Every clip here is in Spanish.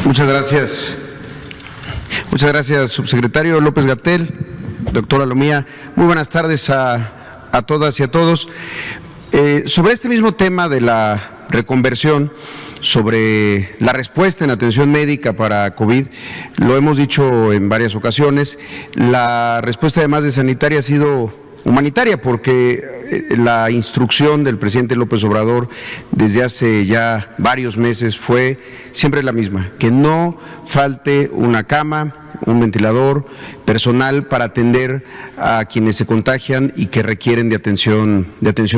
Muchas gracias. Muchas gracias, subsecretario López-Gatell, doctora Lomía. Muy buenas tardes a todas y a todos. Sobre este mismo tema de la reconversión, sobre la respuesta en atención médica para COVID, lo hemos dicho en varias ocasiones, la respuesta además de sanitaria ha sido humanitaria, porque la instrucción del presidente López Obrador desde hace ya varios meses fue siempre la misma: que no falte una cama, un ventilador, personal para atender a quienes se contagian y que requieren de atención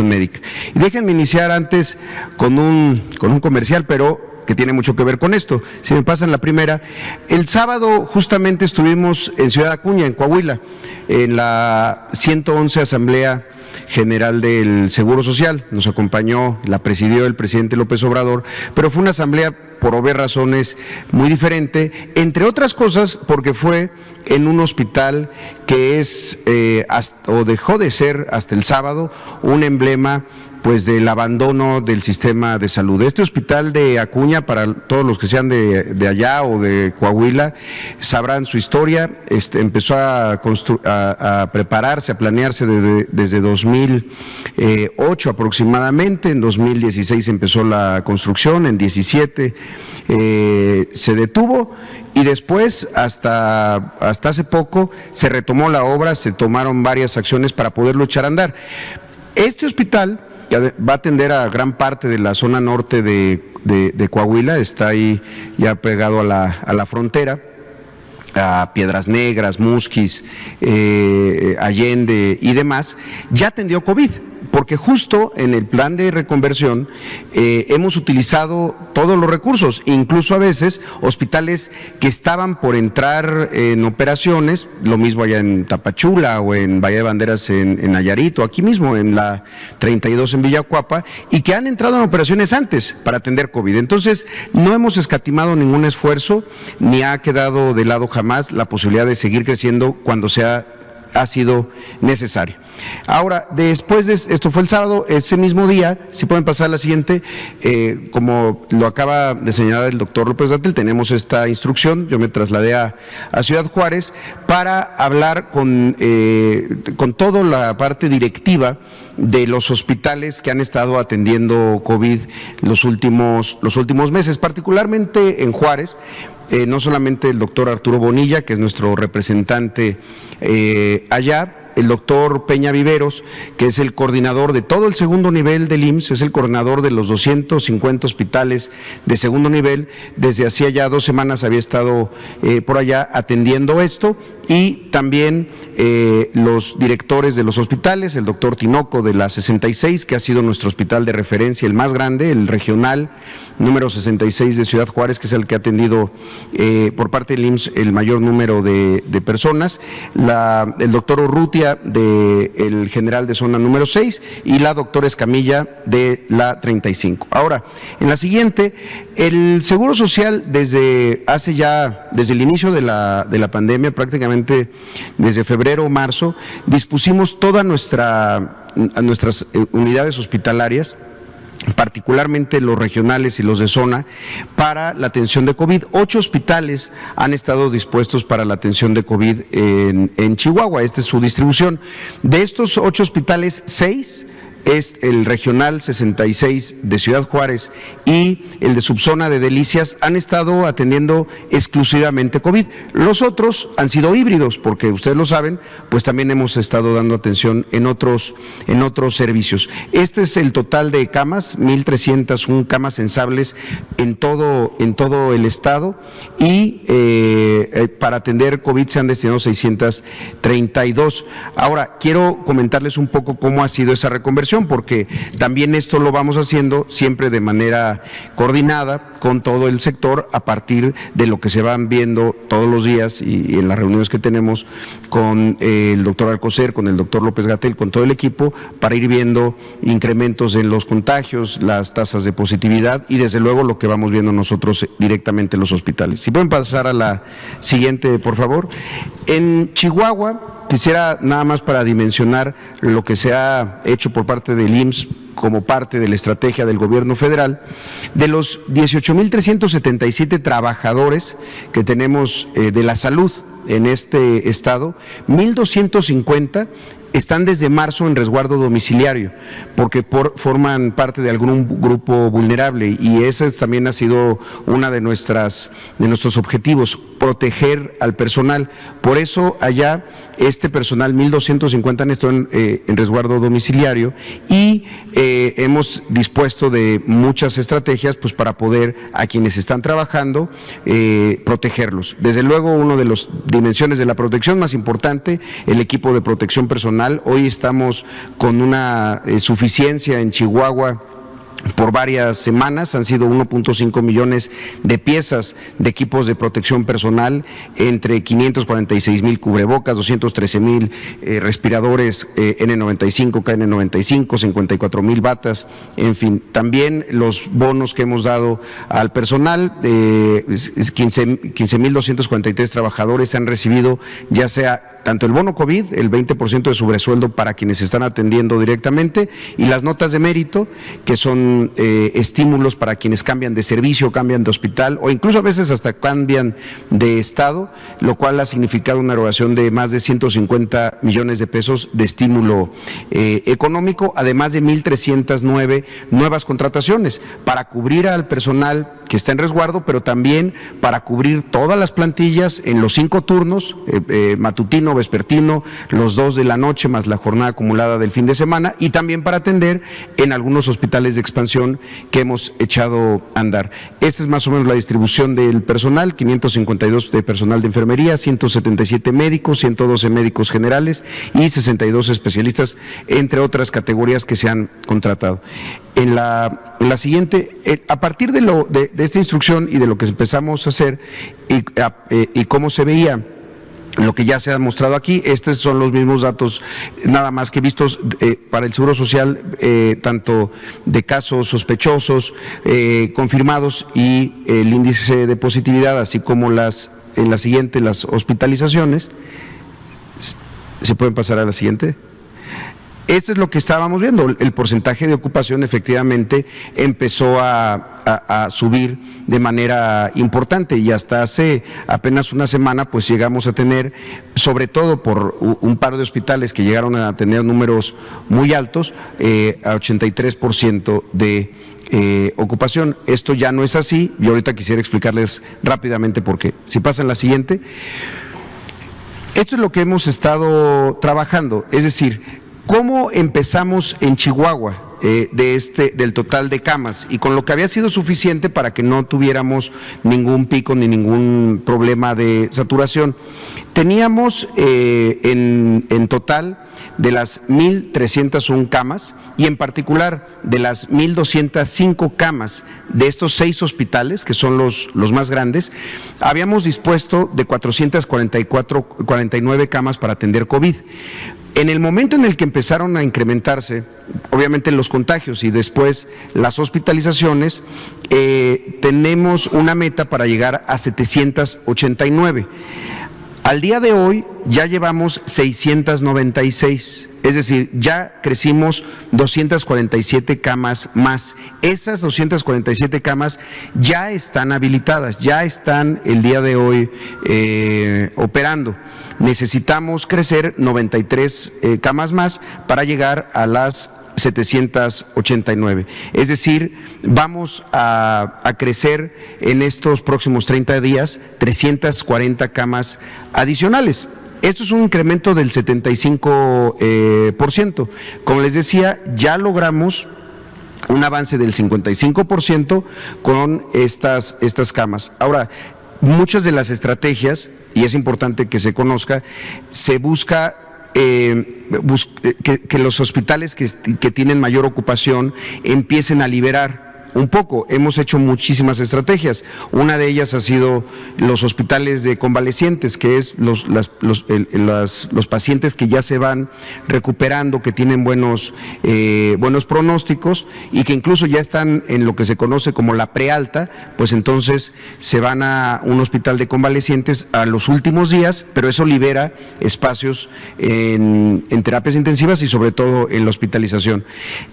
médica. Y déjenme iniciar antes con un comercial, pero que tiene mucho que ver con esto. Si me pasan la primera, el sábado justamente estuvimos en Ciudad Acuña, en Coahuila, en la 111 Asamblea General del Seguro Social. Nos acompañó, la presidió el presidente López Obrador, pero fue una asamblea por obvias razones muy diferente, entre otras cosas porque fue en un hospital que es, o dejó de ser hasta el sábado, un emblema pues del abandono del sistema de salud. Este hospital de Acuña, para todos los que sean de allá o de Coahuila, sabrán su historia. Empezó a prepararse, a planearse desde 2008 aproximadamente. En 2016 empezó la construcción, en 2017 se detuvo y después hasta hace poco se retomó la obra, se tomaron varias acciones para poderlo echar a andar. Este hospital, que va a atender a gran parte de la zona norte de Coahuila, está ahí ya pegado a la frontera, a Piedras Negras, Musquis, Allende y demás, ya atendió COVID, porque justo en el plan de reconversión hemos utilizado todos los recursos, incluso a veces hospitales que estaban por entrar en operaciones, lo mismo allá en Tapachula o en Bahía de Banderas en Nayarit, o aquí mismo en la 32 en Villacuapa, y que han entrado en operaciones antes para atender COVID. Entonces, no hemos escatimado ningún esfuerzo, ni ha quedado de lado jamás la posibilidad de seguir creciendo cuando ha sido necesario. Ahora, después de esto fue el sábado, ese mismo día, si pueden pasar a la siguiente, como lo acaba de señalar el doctor López-Gatell, tenemos esta instrucción. Yo me trasladé a Ciudad Juárez para hablar con toda la parte directiva de los hospitales que han estado atendiendo COVID los últimos meses, particularmente en Juárez. No solamente el doctor Arturo Bonilla, que es nuestro representante allá, el doctor Peña Viveros, que es el coordinador de todo el segundo nivel del IMSS, es el coordinador de los 250 hospitales de segundo nivel. Desde hacía ya 2 semanas había estado por allá atendiendo esto, y también los directores de los hospitales, el doctor Tinoco de la 66, que ha sido nuestro hospital de referencia, el más grande, el regional número 66 de Ciudad Juárez, que es el que ha atendido por parte del IMSS el mayor número de personas, el doctor Urrutia del general de zona número 6 y la doctora Escamilla de la 35. Ahora, en la siguiente, el Seguro Social desde el inicio de la pandemia, prácticamente desde febrero o marzo, dispusimos todas nuestras unidades hospitalarias, particularmente los regionales y los de zona, para la atención de COVID. 8 hospitales han estado dispuestos para la atención de COVID en Chihuahua. Esta es su distribución. De estos 8 hospitales, 6 es el regional 66 de Ciudad Juárez y el de subzona de Delicias, han estado atendiendo exclusivamente COVID. Los otros han sido híbridos, porque ustedes lo saben, pues también hemos estado dando atención en otros servicios. Este es el total de camas, 1,301 camas sensables en todo el estado, y para atender COVID se han destinado 632. Ahora, quiero comentarles un poco cómo ha sido esa reconversión, porque también esto lo vamos haciendo siempre de manera coordinada con todo el sector, a partir de lo que se van viendo todos los días y en las reuniones que tenemos con el doctor Alcocer, con el doctor López-Gatell, con todo el equipo, para ir viendo incrementos en los contagios, las tasas de positividad y desde luego lo que vamos viendo nosotros directamente en los hospitales. Si pueden pasar a la siguiente, por favor. En Chihuahua quisiera nada más para dimensionar lo que se ha hecho por parte del IMSS como parte de la estrategia del gobierno federal. De los 18,377 trabajadores que tenemos de la salud en este estado, 1,250 están desde marzo en resguardo domiciliario, porque forman parte de algún grupo vulnerable, y ese también ha sido una de nuestros objetivos, proteger al personal. Por eso allá este personal, 1,250 están en resguardo domiciliario, y hemos dispuesto de muchas estrategias pues para poder a quienes están trabajando protegerlos. Desde luego, una de las dimensiones de la protección más importante, el equipo de protección personal. Hoy estamos con una suficiencia en Chihuahua por varias semanas, han sido 1.5 millones de piezas de equipos de protección personal, entre 546,000 cubrebocas, 213,000 respiradores N95, KN95, 54,000 batas, en fin. También los bonos que hemos dado al personal, 15,243 trabajadores han recibido ya sea tanto el bono COVID, el 20% de sobresueldo para quienes están atendiendo directamente, y las notas de mérito, que son estímulos para quienes cambian de servicio, cambian de hospital, o incluso a veces hasta cambian de estado, lo cual ha significado una erogación de más de 150 millones de pesos de estímulo económico, además de 1,309 nuevas contrataciones para cubrir al personal que está en resguardo, pero también para cubrir todas las plantillas en los 5 turnos, matutino, vespertino, los 2 de la noche, más la jornada acumulada del fin de semana, y también para atender en algunos hospitales de expansión que hemos echado a andar. Esta es más o menos la distribución del personal: 552 de personal de enfermería, 177 médicos, 112 médicos generales y 62 especialistas, entre otras categorías que se han contratado. En la siguiente, a partir de esta instrucción y de lo que empezamos a hacer y cómo se veía lo que ya se ha mostrado aquí, estos son los mismos datos, nada más que vistos para el Seguro Social, tanto de casos sospechosos, confirmados, y el índice de positividad, así como en la siguiente, las hospitalizaciones. ¿Se pueden pasar a la siguiente? Esto es lo que estábamos viendo. El porcentaje de ocupación efectivamente empezó a subir de manera importante, y hasta hace apenas una semana pues llegamos a tener, sobre todo por un par de hospitales que llegaron a tener números muy altos, a 83% de ocupación. Esto ya no es así, y ahorita quisiera explicarles rápidamente por qué. Si pasan la siguiente. Esto es lo que hemos estado trabajando, es decir, ¿cómo empezamos en Chihuahua del total de camas? Y con lo que había sido suficiente para que no tuviéramos ningún pico ni ningún problema de saturación. Teníamos en total de las 1,301 camas, y en particular de las 1,205 camas de estos 6 hospitales, que son los más grandes, habíamos dispuesto de 449 camas para atender COVID. En el momento en el que empezaron a incrementarse, obviamente, los contagios y después las hospitalizaciones, tenemos una meta para llegar a 789. Al día de hoy ya llevamos 696, es decir, ya crecimos 247 camas más. Esas 247 camas ya están habilitadas, ya están el día de hoy operando. Necesitamos crecer 93 camas más para llegar a las 789. Es decir, vamos a crecer en estos próximos 30 días 340 camas adicionales. Esto es un incremento del 75%. Como les decía, ya logramos un avance del 55% con estas camas. Ahora, muchas de las estrategias, y es importante que se conozca, se busca que los hospitales que tienen mayor ocupación empiecen a liberar un poco. Hemos hecho muchísimas estrategias. Una de ellas ha sido los hospitales de convalecientes, que es los pacientes que ya se van recuperando, que tienen buenos pronósticos y que incluso ya están en lo que se conoce como la prealta, pues entonces se van a un hospital de convalecientes a los últimos días, pero eso libera espacios en terapias intensivas y sobre todo en la hospitalización.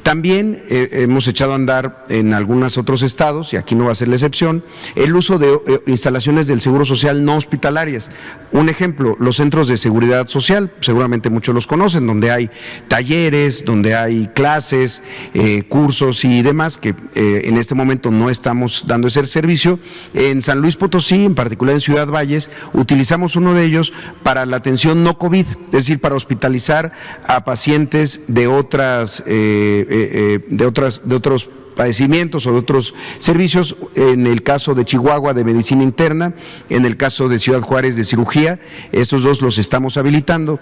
También hemos echado a andar en algunos otros estados, y aquí no va a ser la excepción, el uso de instalaciones del Seguro Social no hospitalarias. Un ejemplo, los centros de seguridad social, seguramente muchos los conocen, donde hay talleres, donde hay clases, cursos y demás, que en este momento no estamos dando ese servicio. En San Luis Potosí, en particular en Ciudad Valles, utilizamos uno de ellos para la atención no COVID, es decir, para hospitalizar a pacientes de otros padecimientos o de otros servicios, en el caso de Chihuahua de medicina interna, en el caso de Ciudad Juárez de cirugía. Estos dos los estamos habilitando.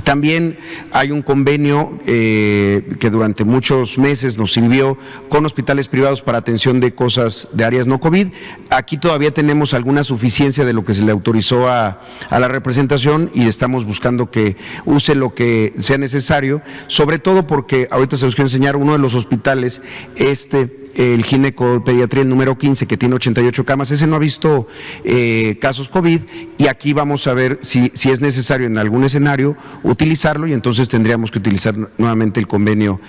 También hay un convenio que durante muchos meses nos sirvió con hospitales privados para atención de cosas de áreas no COVID. Aquí todavía tenemos alguna suficiencia de lo que se le autorizó a la representación y estamos buscando que use lo que sea necesario, sobre todo porque ahorita se los quiero enseñar uno de los hospitales, el ginecopediatría número 15, que tiene 88 camas, ese no ha visto casos COVID, y aquí vamos a ver si es necesario en algún escenario utilizarlo, y entonces tendríamos que utilizar nuevamente el convenio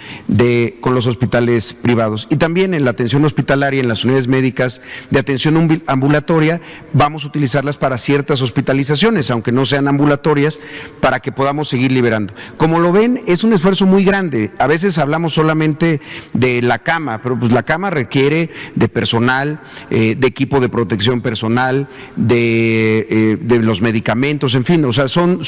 con los hospitales privados. Y también en la atención hospitalaria, en las unidades médicas de atención ambulatoria, vamos a utilizarlas para ciertas hospitalizaciones, aunque no sean ambulatorias, para que podamos seguir liberando. Como lo ven, es un esfuerzo muy grande. A veces hablamos solamente de la cama, pero pues la cama requiere de personal, de equipo de protección personal, de los medicamentos, en fin, o sea, son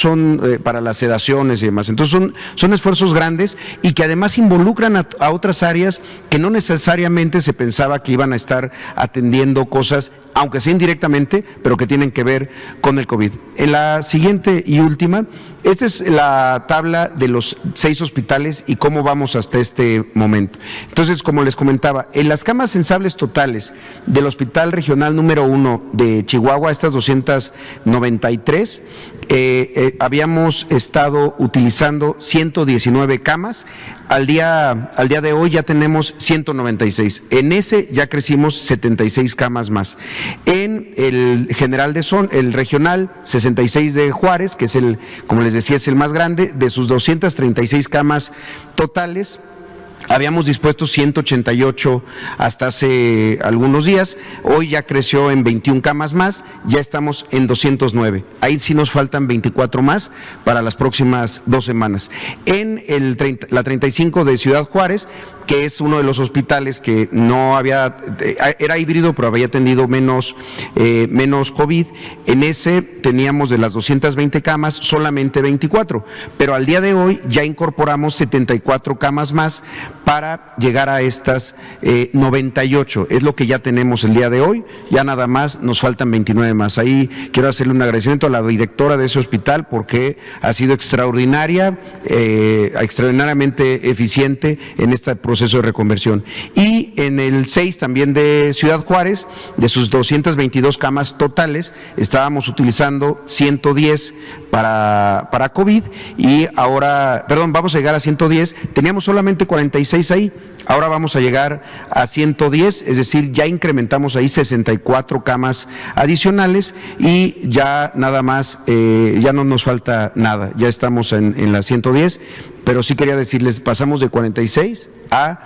para las sedaciones y demás. Entonces son esfuerzos grandes y que además involucran a otras áreas que no necesariamente se pensaba que iban a estar atendiendo cosas, aunque sea indirectamente, pero que tienen que ver con el COVID. En la siguiente y última, esta es la tabla de los 6 hospitales y cómo vamos hasta este momento. Entonces, como les comentaba, en las camas sensibles totales del Hospital Regional número 1 de Chihuahua, estas 293, habíamos estado utilizando 119 camas. Al día de hoy ya tenemos 196. En ese ya crecimos 76 camas más. En el el regional 66 de Juárez, que es como les decía, es el más grande, de sus 236 camas totales, habíamos dispuesto 188 hasta hace algunos días. Hoy ya creció en 21 camas más, ya estamos en 209. Ahí sí nos faltan 24 más para las próximas 2 semanas. En la 35 de Ciudad Juárez, que es uno de los hospitales que no era híbrido, pero había atendido menos COVID. En ese teníamos de las 220 camas solamente 24, pero al día de hoy ya incorporamos 74 camas más para llegar a estas 98. Es lo que ya tenemos el día de hoy, ya nada más nos faltan 29 más. Ahí quiero hacerle un agradecimiento a la directora de ese hospital porque ha sido extraordinariamente eficiente en este proceso de reconversión. Y en el 6 también de Ciudad Juárez, de sus 222 camas totales, estábamos utilizando 110 para COVID y ahora, vamos a llegar a 110, teníamos solamente 46 ahí, ahora vamos a llegar a 110, es decir, ya incrementamos ahí 64 camas adicionales y ya nada más, ya no nos falta nada, ya estamos en las 110, pero sí quería decirles, pasamos de 46 a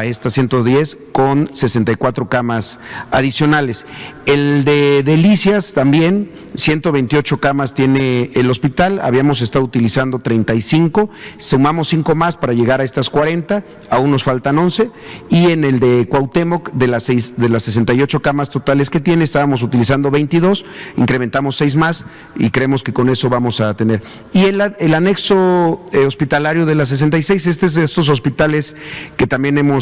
estas 110 con 64 camas adicionales. El de Delicias también, 128 camas tiene el hospital, habíamos estado utilizando 35, sumamos 5 más para llegar a estas 40, aún nos faltan 11, y en el de Cuauhtémoc, de las 68 camas totales que tiene, estábamos utilizando 22, incrementamos 6 más y creemos que con eso vamos a tener. Y el anexo hospitalario de las 66, es de estos hospitales que también hemos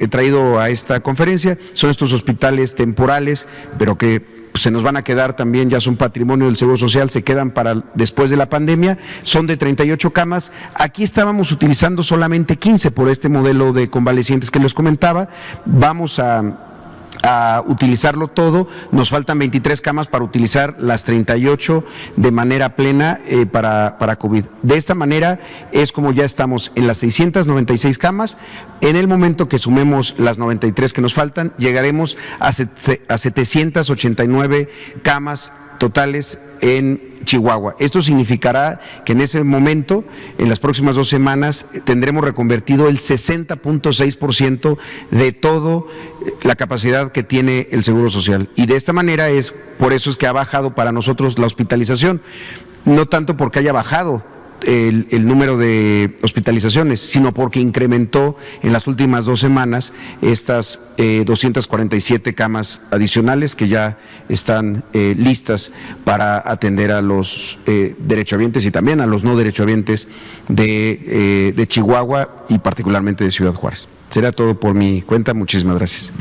traído a esta conferencia, son estos hospitales temporales, pero que se nos van a quedar también, ya son patrimonio del Seguro Social, se quedan para después de la pandemia, son de 38 camas. Aquí estábamos utilizando solamente 15 por este modelo de convalecientes que les comentaba. Vamos a utilizarlo todo, nos faltan 23 camas para utilizar las 38 de manera plena para COVID. De esta manera es como ya estamos en las 696 camas. En el momento que sumemos las 93 que nos faltan, llegaremos a 789 camas totales en Chihuahua. Esto significará que en ese momento, en las próximas 2 semanas, tendremos reconvertido el 60.6% de toda la capacidad que tiene el Seguro Social. Y de esta manera por eso es que ha bajado para nosotros la hospitalización. No tanto porque haya bajado el número de hospitalizaciones, sino porque incrementó en las últimas 2 semanas estas 247 camas adicionales que ya están listas para atender a los derechohabientes y también a los no derechohabientes de Chihuahua y particularmente de Ciudad Juárez. Será todo por mi cuenta. Muchísimas gracias.